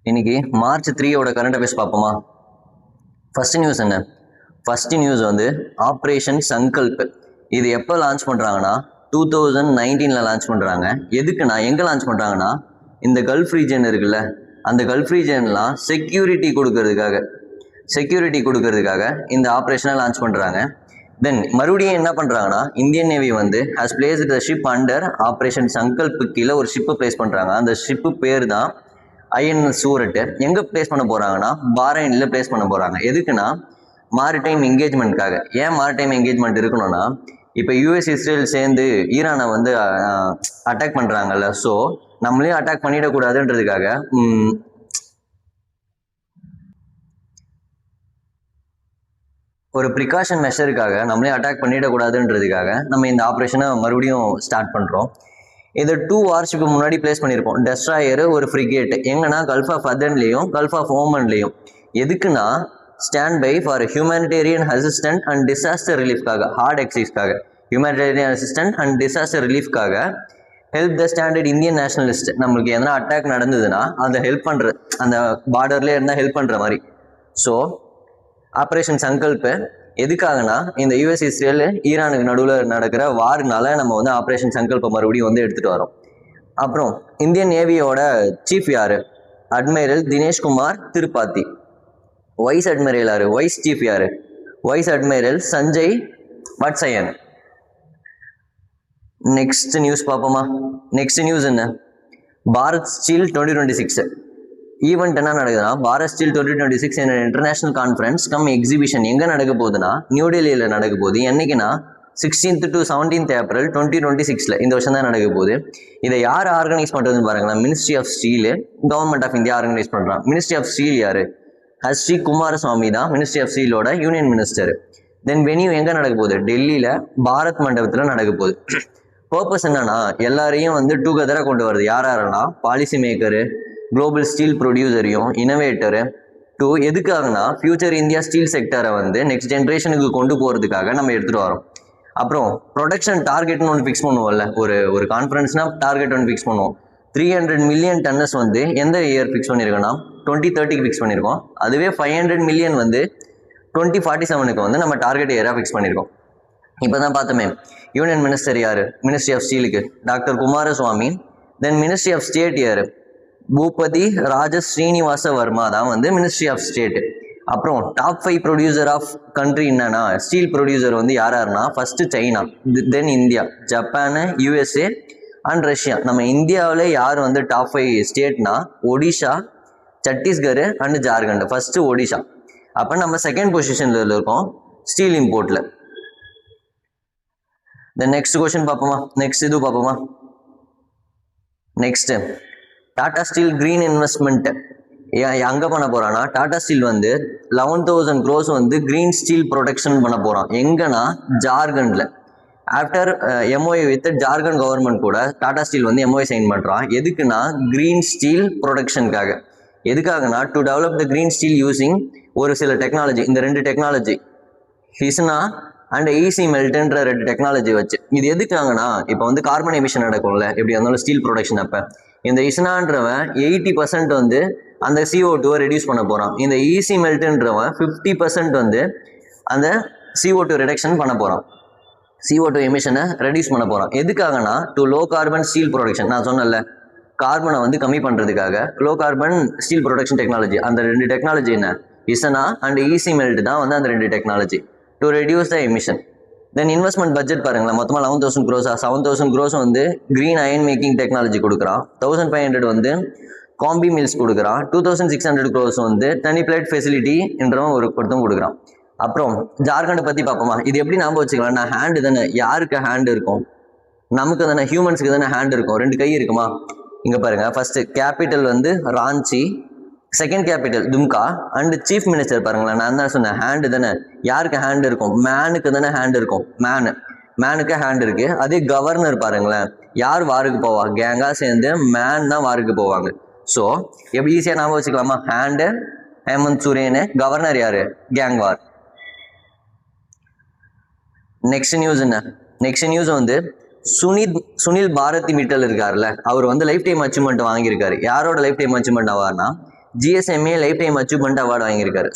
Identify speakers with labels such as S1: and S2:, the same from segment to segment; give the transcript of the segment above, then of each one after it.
S1: இன்னைக்கு March 3 current affairs பார்ப்போமா. First news என்ன? ஃபர்ஸ்ட் நியூஸ் வந்து ஆப்ரேஷன் சங்கல்ப். இது எப்போ லான்ச் பண்ணுறாங்கன்னா 2019 லான்ச் பண்ணுறாங்க. எதுக்குன்னா எங்கே லான்ச் பண்ணுறாங்கன்னா இந்த கல்ஃப் ரீஜன் இருக்குல்ல, அந்த கல்ஃப் ரீஜன்லாம் செக்யூரிட்டி கொடுக்கறதுக்காக இந்த ஆப்ரேஷனை லான்ச் பண்ணுறாங்க. தென் மறுபடியும் என்ன பண்ணுறாங்கன்னா இந்தியன் நேவி வந்து has placed the ship under operation Sankalp கீழே ஒரு ஷிப்பை பிளேஸ் பண்ணுறாங்க. அந்த ஷிப்பு பேர் தான் ஐஎன்எஸ் சூரட். எங்கே பிளேஸ் பண்ண போகிறாங்கன்னா பாரைனில் பிளேஸ் பண்ண போகிறாங்க. எதுக்குன்னா மாரிடைம் என்கேஜ்மெண்ட்காக. ஏன் மாரிடைம் என்கேஜ்மெண்ட் இருக்கணும்னா இப்போ யூஎஸ் இஸ்ரேல் சேர்ந்து ஈரானை வந்து அட்டாக் பண்ணுறாங்கல்ல, ஸோ நம்மளையும் அட்டாக் பண்ணிடக்கூடாதுன்றதுக்காக ஒரு ப்ரிகாஷன் மெஷருக்காக நம்மளே அட்டாக் பண்ணிடக்கூடாதுன்றதுக்காக நம்ம இந்த ஆப்ரேஷனை மறுபடியும் ஸ்டார்ட் பண்ணுறோம். இது 2 வார்ஷிப்பு முன்னாடி பிளேஸ் பண்ணியிருக்கோம். டெஸ்ட்ராயர், ஒரு ஃப்ரிகேட் எங்கன்னா கல்ஃப் ஆஃப் அதன்லேயும் கல்ஃப் ஆஃப் ஓமன்லேயும். எதுக்குன்னா stand by for humanitarian assistant and disaster ரிலீஃப்காக, ஹார்ட் எக்ஸைஸ்க்காக, ஹியூமனிடேரியன் அசிஸ்டன்ட் அண்ட் டிசாஸ்டர் ரிலீஃப்காக help the standard Indian nationalist. நம்மளுக்கு எதனா அட்டாக் நடந்ததுன்னா அதை ஹெல்ப் பண்ணுற, அந்த பார்டர்லேயே இருந்தால் ஹெல்ப் பண்ணுற மாதிரி. ஸோ ஆப்ரேஷன் சங்கல்ப் எதுக்காகனா இந்த யூஎஸ் இஸ்ரேல் ஈரானுக்கு நடுவில் நடக்கிற வார்னால நம்ம வந்து ஆப்ரேஷன் சங்கல்பை மறுபடியும் வந்து எடுத்துகிட்டு வரோம். அப்புறம் இந்தியன் நேவியோட சீஃப் யார்? Admiral Dineshkumar Tripathi. Vice admiral யார்? வைஸ் சீஃப் யார்? Vice admiral Sanjay Vatsayan. Next news பார்ப்போமா. நெக்ஸ்ட் நியூஸ் என்ன? பாரத் ஸ்டீல் 2026 ஈவெண்ட் என்ன நடக்குதுன்னா Bharat steel 2026 international conference cum exhibition எங்கே நடக்க போகுதுன்னா நியூ டெல்லியில் நடக்க போகுது. என்னைக்குன்னா 16th to 17th April 2026 இந்த வருஷம் தான் நடக்க போகுது. இதை யார் ஆர்கனைஸ் பண்ணுறதுன்னு பாருங்களா. Ministry of steel, government of India organise பண்ணுறான். மினிஸ்ட்ரி ஆஃப் ஸ்டீல் யார்? ஸ்ரீ குமாரசுவாமி தான் மினிஸ்ட்ரி ஆஃப் ஸ்டீலோட யூனியன் மினிஸ்டர். தென் வென்யூ எங்கே நடக்க போகுது? டெல்லியில் பாரத் மண்டபத்தில் நடக்க போகுது. பர்பஸ் என்னன்னா எல்லாரையும் வந்து டுகெதராக கொண்டு வருது. யாருன்னா பாலிசி மேக்கரு, குளோபல் ஸ்டீல் ப்ரொடியூசரையும், இனோவேட்டரு. எதுக்காகனா ஃபியூச்சர் இந்தியா ஸ்டீல் செக்டரை வந்து நெக்ஸ்ட் ஜென்ரேஷனுக்கு கொண்டு போகிறதுக்காக நம்ம எடுத்துகிட்டு வரோம். அப்புறம் ப்ரொடக்ஷன் டார்கெட்னு ஒன்று ஃபிக்ஸ் பண்ணுவோம்ல, ஒரு கான்ஃபரன்ஸ்னா டார்கெட் ஒன்று ஃபிக்ஸ் பண்ணுவோம். 300 மில்லியன் டன்னஸ் வந்து எந்த இயர் ஃபிக்ஸ் பண்ணியிருக்கோன்னா 2030க்கு ஃபிக்ஸ் பண்ணியிருக்கோம். அதுவே 500 மில்லியன் வந்து 2047க்கு வந்து நம்ம டார்கெட் இயராக ஃபிக்ஸ் பண்ணியிருக்கோம். இப்போ தான் பார்த்தோமே யூனியன் மினிஸ்டர் யார்? மினிஸ்ட்ரி ஆஃப் ஸ்டீலுக்கு doctor Kumaraswamy. Then ministry of state யார்? பூபதி ராஜ ஸ்ரீனிவாச வர்மா தான் வந்து மினிஸ்ட்ரி ஆஃப் ஸ்டேட். அப்புறம் டாப் 5 ப்ரொடியூசர் ஆஃப் கண்ட்ரி என்னன்னா ஸ்டீல் ப்ரொடியூசர் வந்து யாருன்னா first China, then India, Japan, USA and Russia. நம்ம இந்தியாவில் யார் வந்து டாப் 5 ஸ்டேட்னா ஒடிஷா, சத்தீஸ்கர் அண்ட் ஜார்க்கண்ட். ஃபர்ஸ்ட் ஒடிஷா. அப்போ நம்ம செகண்ட் பொசிஷனில் இருக்கோம் ஸ்டீல் இம்போர்ட்டில். தென் நெக்ஸ்ட் கொஸ்டின் பார்ப்போமா. Next Tata steel green investment அங்கே பண்ண போகிறான்னா டாடா ஸ்டீல் வந்து 11,000 crores வந்து கிரீன் ஸ்டீல் ப்ரொடக்ஷன் பண்ண போகிறான். எங்கன்னா ஜார்க்கண்டில். After MOA with Jharkhand government கூட டாடா ஸ்டீல் வந்து எம்ஓஏ சைன் பண்ணுறான். எதுக்குன்னா கிரீன் ஸ்டீல் ப்ரொடக்ஷனுக்காக. எதுக்காகனா to develop the green steel using ஒரு சில டெக்னாலஜி, இந்த 2 டெக்னாலஜி ஹிஸ்னா அண்ட் ஈசி மெல்ட்ன்ற 2 டெக்னாலஜி வச்சு. இது எதுக்காகனா இப்போ வந்து கார்பன் எமிஷன் நடக்கும்ல எப்படி இருந்தாலும் ஸ்டீல் ப்ரொடக்ஷன். அப்போ இந்த இஸ்னான்றவன் 80% வந்து அந்த CO2 ரெடியூஸ் பண்ண போகிறான். இந்த ஈசி மெல்ட்ன்றவன் 50% வந்து அந்த CO2 ரிடக்ஷன் பண்ண போகிறான். CO2 எமிஷனை ரெடியூஸ் பண்ண போகிறான். எதுக்காகனா to low carbon steel production. நான் சொன்னல கார்பனை வந்து கம்மி பண்ணுறதுக்காக low carbon steel production technology. அந்த 2 டெக்னாலஜி என்ன? இசனா அண்ட் ஈசி மெல்ட் தான் வந்து அந்த 2 technology to reduce the emission. Then investment budget பாருங்களேன், மொத்தமாக 11,000 crores. 7,000 crores வந்து கிரீன் அயன் மேக்கிங் டெக்னாலஜி கொடுக்குறான். 1,500 வந்து காம்பி மில்ஸ் கொடுக்குறான். 2,600 crores வந்து தனி பிளேட் ஃபெசிலிட்டி என்றவன் ஒருத்தரும் கொடுக்குறான். அப்புறம் ஜார்க்கண்டை பற்றி பார்ப்போமா. இது எப்படி ஞாபகம் வச்சுக்கலாம்? நான் ஹேண்டு தானே, யாருக்கு ஹேண்ட் இருக்கும்? நமக்கு தானே, ஹியூமன்ஸுக்கு தானே ஹேண்ட் இருக்கும். 2 கை இருக்குமா? இங்கே பாருங்க, ஃபர்ஸ்ட் கேபிட்டல் வந்து Ranchi, second capital Dumka and chief minister பாருங்களேன். நான் தான் சொன்னேன் ஹேண்டு தானே, யாருக்கு ஹேண்ட் இருக்கும்? மேனுக்கு தானே ஹேண்ட் இருக்கும். மேனுக்கு ஹேண்ட் இருக்கு. அதே கவர்னர் பாருங்களேன், யார் வாருக்கு போவா? கேங்கா சேர்ந்து மேன் தான் வாருக்கு போவாங்க. ஸோ எப்படி ஈஸியாக ஞாபகம் வச்சுக்கலாமா? ஹேண்டு ஹேமந்த் சோரேன், கவர்னர் யாரு? கேங் வார். நெக்ஸ்ட் நியூஸ் என்ன? நெக்ஸ்ட் நியூஸ் வந்து சுனில் பாரதி மிட்டல் இருக்காருல்ல, அவர் வந்து லைஃப் டைம் அச்சீவ்மெண்ட் வாங்கியிருக்காரு. யாரோட லைஃப் டைம் அச்சீவ்மெண்ட் ஆவார்னா GSMA lifetime achievement award வாங்கியிருக்காரு.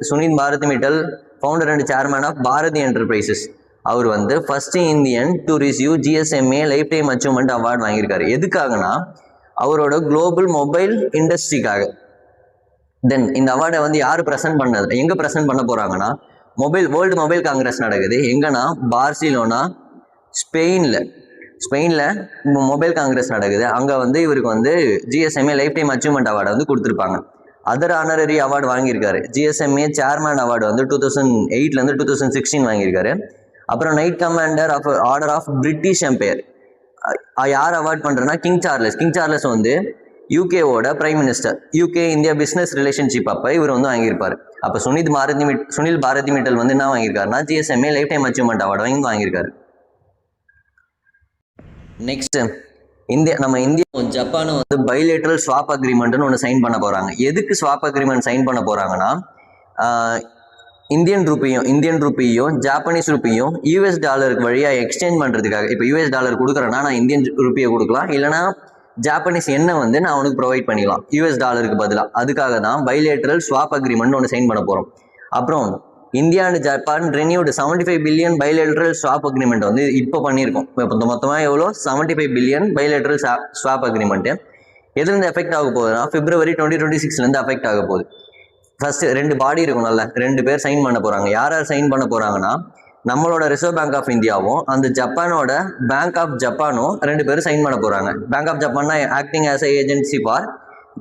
S1: Sunil Bharti Mittal, founder and chairman of Bharti enterprises, அவர் வந்து first Indian to receive GSMA lifetime achievement award வாங்கியிருக்காரு. எதுக்காகனா அவரோட குளோபல் மொபைல் இண்டஸ்ட்ரிக்காக. தென் இந்த அவார்டை வந்து யார் ப்ரெசென்ட் பண்ணது, எங்கே ப்ரெசென்ட் பண்ண போகிறாங்கன்னா வேர்ல்டு மொபைல் காங்கிரஸ் நடக்குது. எங்கன்னா பார்சிலோனா, ஸ்பெயினில் மொபைல் காங்கிரஸ் நடக்குது. அங்கே வந்து இவருக்கு வந்து ஜிஎஸ்எம்ஏ லைஃப் டைம் அச்சீவ்மெண்ட் அவார்டை வந்து கொடுத்துருப்பாங்க. அதர் ஆனரரி அவார்டு வாங்கியிருக்காரு. ஜிஎஸ்எம்ஏ சேர்மேன் அவார்டு வந்து 2008 2016 வாங்கியிருக்காரு. அப்புறம் knight commander of order of British empire யார் அவார்ட் பண்ணுறேன்னா கிங் சார்லஸ் வந்து யூகேவோட prime minister. UK India business relationship அப்போ இவர் வந்து வாங்கியிருப்பார். அப்போ சுனில் பாரதி மிட்டல் வந்து என்ன வாங்கியிருக்காருன்னா GSMA lifetime achievement award வாங்கியிருக்காரு. நெக்ஸ்ட் நம்ம இந்தியாவும் ஜப்பானும் வந்து பைலேட்ரல் ஸ்வாப் அக்ரிமெண்ட்னு ஒன்று சைன் பண்ண போகிறாங்க. எதுக்கு ஸ்வாப் அக்ரிமெண்ட் சைன் பண்ண போகிறாங்கன்னா இந்தியன் ரூபியும் ஜாப்பனீஸ் ரூபியும் யூஎஸ் டாலருக்கு வழியாக எக்ஸ்சேஞ்ச் பண்ணுறதுக்காக. இப்போ யூஎஸ் டாலர் கொடுக்குறேன்னா நான் இந்தியன் ரூபியை கொடுக்கலாம், இல்லைனா ஜாப்பனீஸ் எண்ணெய் வந்து நான் அவனுக்கு ப்ரொவைட் பண்ணிக்கலாம் யூஎஸ் டாலருக்கு பதிலாக. அதுக்காக தான் பைலேட்ரல் ஸ்வாப் அக்ரிமெண்ட் ஒன்று சைன் பண்ண போகிறோம். அப்புறம் India and Japan renewed 75 billion bilateral swap agreement வந்து இப்போ பண்ணியிருக்கோம். இப்போ மொத்தமாக எவ்வளோ 75 பில்லியன் பைலேட்ரல் ஸ்வாப் அக்ரிமெண்ட்டு எதுலேருந்து எஃபெக்ட் ஆக போகுதுன்னா February 2026 எஃபெக்ட் ஆக போகுது. ஃபர்ஸ்ட் 2 பாடி இருக்கும்ல, 2 பேர் சைன் பண்ண போகிறாங்க. யார் சைன் பண்ண போகிறாங்கன்னா நம்மளோட ரிசர்வ் பேங்க் ஆஃப் இந்தியாவும் அந்த ஜப்பானோட பேங்க் ஆஃப் ஜப்பானும் 2 பேரும் சைன் பண்ண போகிறாங்க. பேங்க் ஆஃப் ஜப்பான்னா acting as agency for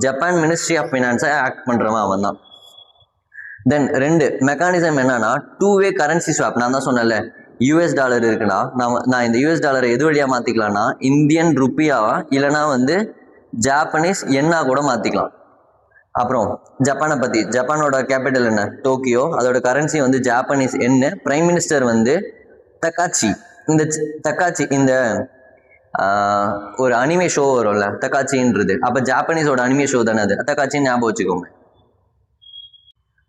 S1: Japan ministry of ஃபினான்ஸை ஆக்ட் பண்ணுறவன் அவன் தான். தென் 2 மெக்கானிசம் என்னன்னா 2-வே கரன்சி ஸ்வாப். நான் தான் சொன்னேன்ல, யூஎஸ் டாலர் இருக்குன்னா நான் இந்த யூஎஸ் டாலரை எது வழியாக மாற்றிக்கலாம்னா இந்தியன் ருப்பியாவா இல்லைனா வந்து ஜாப்பனீஸ் எண்ணா கூட மாற்றிக்கலாம். அப்புறம் ஜப்பானை பற்றி, ஜப்பானோட கேபிட்டல் என்ன டோக்கியோ, அதோட கரன்சி வந்து ஜாப்பனீஸ் எண்ணு, பிரைம் மினிஸ்டர் வந்து தக்காச்சி. இந்த ஒரு அனிமே ஷோ வரும்ல தக்காச்சின்றது, அப்போ ஜாப்பனீஸோட அனிமே ஷோ தானே அது, தக்காச்சின்னு ஞாபகம் வச்சுக்கோங்க.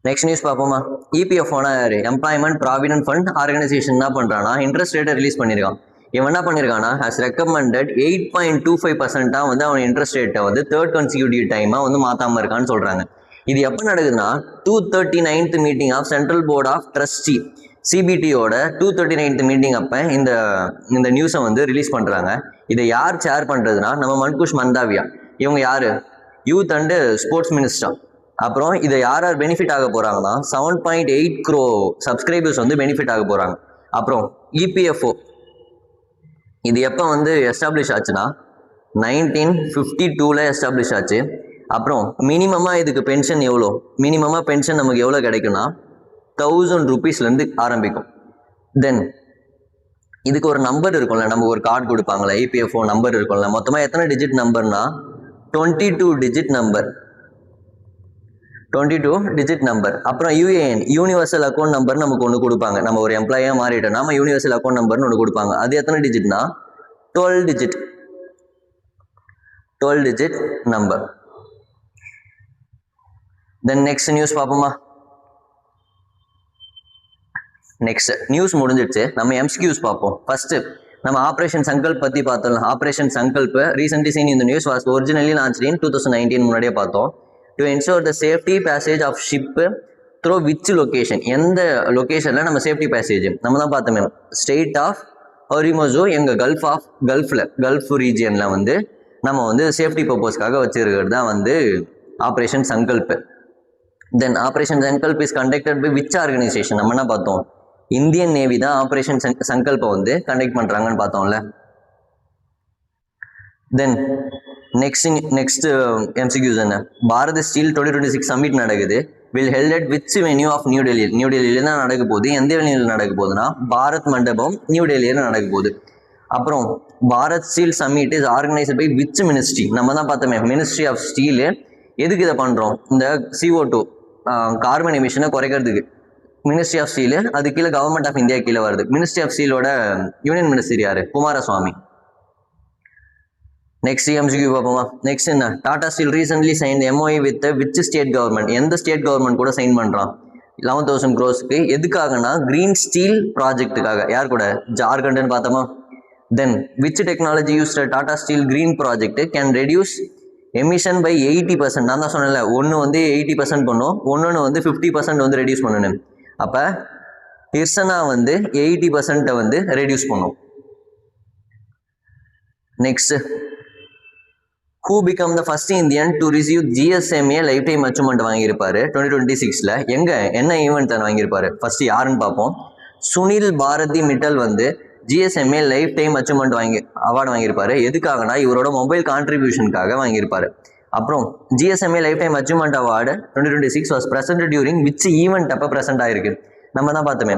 S1: நெக்ஸ்ட் நியூஸ் பார்ப்போமா. இபிஎஃப்ஓனா யாரு? எம்ப்ளாய்மெண்ட் ப்ராவிடன்ட் ஃபண்ட் ஆர்கனைசேஷன் என்ன பண்ணுறான்னா இன்ட்ரெஸ்ட் ரேட்டை ரிலீஸ் பண்ணியிருக்கான். இவன் என்ன பண்ணியிருக்கான்னா ஹாஸ் ரெக்கமெண்டட் 8.25% வந்து அவன் இன்ட்ரெஸ்ட் ரேட்டை வந்து 3rd consecutive டைமாக வந்து மாற்றாமல் இருக்கான்னு சொல்கிறாங்க. இது எப்போ நடக்குதுன்னா 239th meeting of central board of trustee சிபிடியோட 239th மீட்டிங் அப்போ இந்த நியூஸை வந்து ரிலீஸ் பண்ணுறாங்க. இதை யார் ஷேர் பண்ணுறதுனா நம்ம மன்குஷ் மந்தாவியா. இவங்க யார்? Youth and sports minister. அப்புறம் இதை யார் பெனிஃபிட் ஆக போகிறாங்கன்னா 7.8 crore சப்ஸ்கிரைபர்ஸ் வந்து பெனிஃபிட் ஆக போகிறாங்க. அப்புறம் இபிஎஃப்ஓ இது எப்போ வந்து எஸ்டாப்ளிஷ் ஆச்சுன்னா 1952 எஸ்டாப்ளிஷ் ஆச்சு. அப்புறம் மினிமமாக இதுக்கு பென்ஷன் எவ்வளோ, மினிமமாக பென்ஷன் நமக்கு எவ்வளோ கிடைக்கும்னா 1000 rupeesலேருந்து ஆரம்பிக்கும். தென் இதுக்கு ஒரு நம்பர் இருக்கும்ல, நம்ம ஒரு கார்டு கொடுப்பாங்களே இபிஎஃப்ஓ நம்பர் இருக்கும்ல, மொத்தமாக எத்தனை டிஜிட் நம்பர்னா 22 டிஜிட் நம்பர். அப்புறம் யூஏஎன் யூனிவர்சல் அக்கௌண்ட் நம்பர் நமக்கு ஒன்று கொடுப்பாங்க. நம்ம ஒரு எம்ப்ளாயாக மாறிட்டோம், நம்ம யூனிவர்சல் அக்கௌண்ட் நம்பர்னு ஒன்று கொடுப்பாங்க. அது எத்தனை டிஜிட்னா 12 digit number. Then next news பார்ப்போமா. நெக்ஸ்ட் நியூஸ் முடிஞ்சிடுச்சு, நம்ம எம்சிக்யூஸ் பார்ப்போம். ஃபர்ஸ்ட் நம்ம ஆப்ரேஷன் சங்கல்ப் பற்றி பார்த்தோம். ஆப்ரேஷன் சங்கல்ப் ரீசென்ட்லி சீன் இந்த news was originally launched in 2019 முன்னாடியே பார்த்தோம். To ensure the safety passage of ship through which location, எந்த லொக்கேஷனில் நம்ம சேஃப்டி பேசேஜ் நம்ம தான் பார்த்தோமே ஸ்டேட் ஆஃப் ஹொரிமோசோ எங்கள் கல்ஃப் ரீஜியனில் வந்து நம்ம வந்து சேஃப்டி பர்பஸ்க்காக வச்சுருக்கிறது தான் வந்து operation Sankalp. Then operation Sankalp is conducted by which organisation, நம்ம என்ன பார்த்தோம் இந்தியன் நேவி தான் ஆப்ரேஷன் சங்கல்பை வந்து கண்டக்ட் பண்ணுறாங்கன்னு பார்த்தோம்ல. தென் நெக்ஸ்ட் எம்சிக்யூஸ் என்ன, பாரத் ஸ்டீல் 2026 சமிட் நடக்குது. Will held at which venue of New டெல்லியில் தான் நடக்க போகுது. எந்த வென்யூவில் நடக்க போகுதுன்னா பாரத் மண்டபம் நியூ டெல்லியில் நடக்க போகுது. அப்புறம் Bharat steel summit is organised by which ministry, நம்ம தான் பார்த்தோமே மினிஸ்ட்ரி ஆஃப் ஸ்டீலு. எதுக்கு இதை பண்ணுறோம், இந்த CO2 கார்பன் எமிஷனை குறைக்கிறதுக்கு மினிஸ்ட்ரி ஆஃப் ஸ்டீலு. அது கீழே கவர்மெண்ட் ஆஃப் இந்தியா கீழே வருது. மினிஸ்ட்ரி ஆஃப் ஸ்டீலோட யூனியன் மினிஸ்டர் யார்? குமாரசுவாமி. நெக்ஸ்ட் எம்சிக்யூ பார்ப்போமா. நெக்ஸ்ட் என்ன, Tata steel recently sign MOU with which state government, எந்த ஸ்டேட் கவர்மெண்ட் கூட சைன் பண்ணுறான் 11,000 crores எதுக்காகனா கிரீன் ஸ்டீல் ப்ராஜெக்ட்டுக்காக. யார் கூட? ஜார்க்கண்ட்னு பார்த்தோமா. Then which technology used Tata steel green project can reduce emission by 80%. நான் தான் சொன்னேன்ல, ஒன்று வந்து 80% பண்ணும், ஒன்னொன்று வந்து 50% வந்து ரெடியூஸ் பண்ணணும். அப்போ ஹிர்சனா வந்து 80% வந்து ரெடியூஸ் பண்ணும். Next, who become the first Indian to receive GSMA lifetime achievement வாங்கியிருப்பாரு 2026ல. எங்க என்ன ஈவெண்ட் வாங்கியிருப்பாரு ஃபர்ஸ்ட் யாருன்னு பார்ப்போம். சுனில் பாரதி மிட்டல் வந்து GSMA lifetime achievement award வாங்கியிருப்பாரு. எதுக்காகனா இவரோட மொபைல் கான்ட்ரிபியூஷனுக்காக வாங்கியிருப்பாரு. அப்புறம் GSMA lifetime achievement award 2026 was present during which event அப்போ பிரசன்ட் ஆயிருக்கு? நம்ம தான் பார்த்தோமே,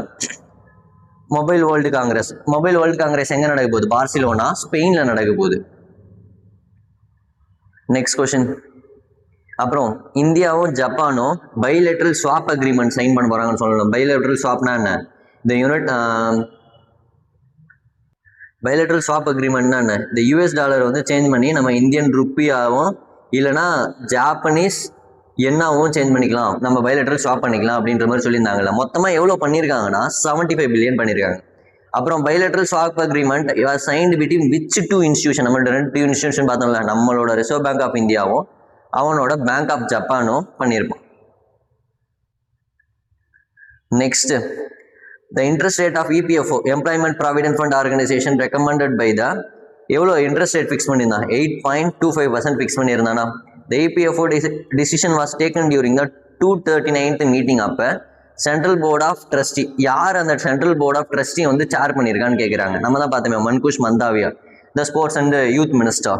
S1: mobile world congress. Mobile world congress எங்க நடக்க போகுது? பார்சிலோனா, ஸ்பெயின்ல நடக்க போகுது. Next question. அப்புறம் இந்தியாவும் ஜப்பானும் பைலேட்ரல் ஸ்வாப் அக்ரிமெண்ட் சைன் பண்ண போறாங்கன்னு சொல்லணும். பைலேட்ரல் ஸ்வாப்னா என்ன? இந்த யூனிட் பைலேட்ரல் ஸ்வாப் அக்ரிமெண்ட்னா என்ன? இந்த யூஎஸ் டாலர் வந்து சேஞ்ச் பண்ணி நம்ம இந்தியன் ருப்பியாவும் இல்லைனா ஜாப்பனீஸ் என்னாவும் சேஞ்ச் பண்ணிக்கலாம், நம்ம பைலேட்ரல் ஸ்வாப் பண்ணிக்கலாம் அப்படின்ற மாதிரி சொல்லியிருந்தாங்கல்ல. மொத்தமாக எவ்வளோ பண்ணியிருக்காங்கன்னா 75 பில்லியன் பண்ணியிருக்காங்க. அப்புறம் bilateral swap agreement signed between which two institution? நம்ம 2 இன்ஸ்டியூஷன் பார்த்தோம்ல, நம்மளோட ரிசர்வ் பேங்க் ஆஃப் இந்தியாவும் அவனோட பேங்க் ஆஃப் ஜப்பானும் பண்ணியிருப்பான். Next, the interest rate of EPFO employment provident fund organisation recommended by the எவ்வளோ இன்ட்ரெஸ்ட் ரேட் ஃபிக்ஸ் பண்ணியிருந்தான்? 8.25% ஃபிக்ஸ் பண்ணியிருந்தானா? The EPFO decision was taken during the 239th meeting. அப்போ central board of trustee, யார் அந்த central board of trustee வந்து சேர் பண்ணியிருக்கான்னு கேட்குறாங்க. நம்ம தான் பார்த்தோமே, மன்குஷ் Mandaviya, the sports and youth minister.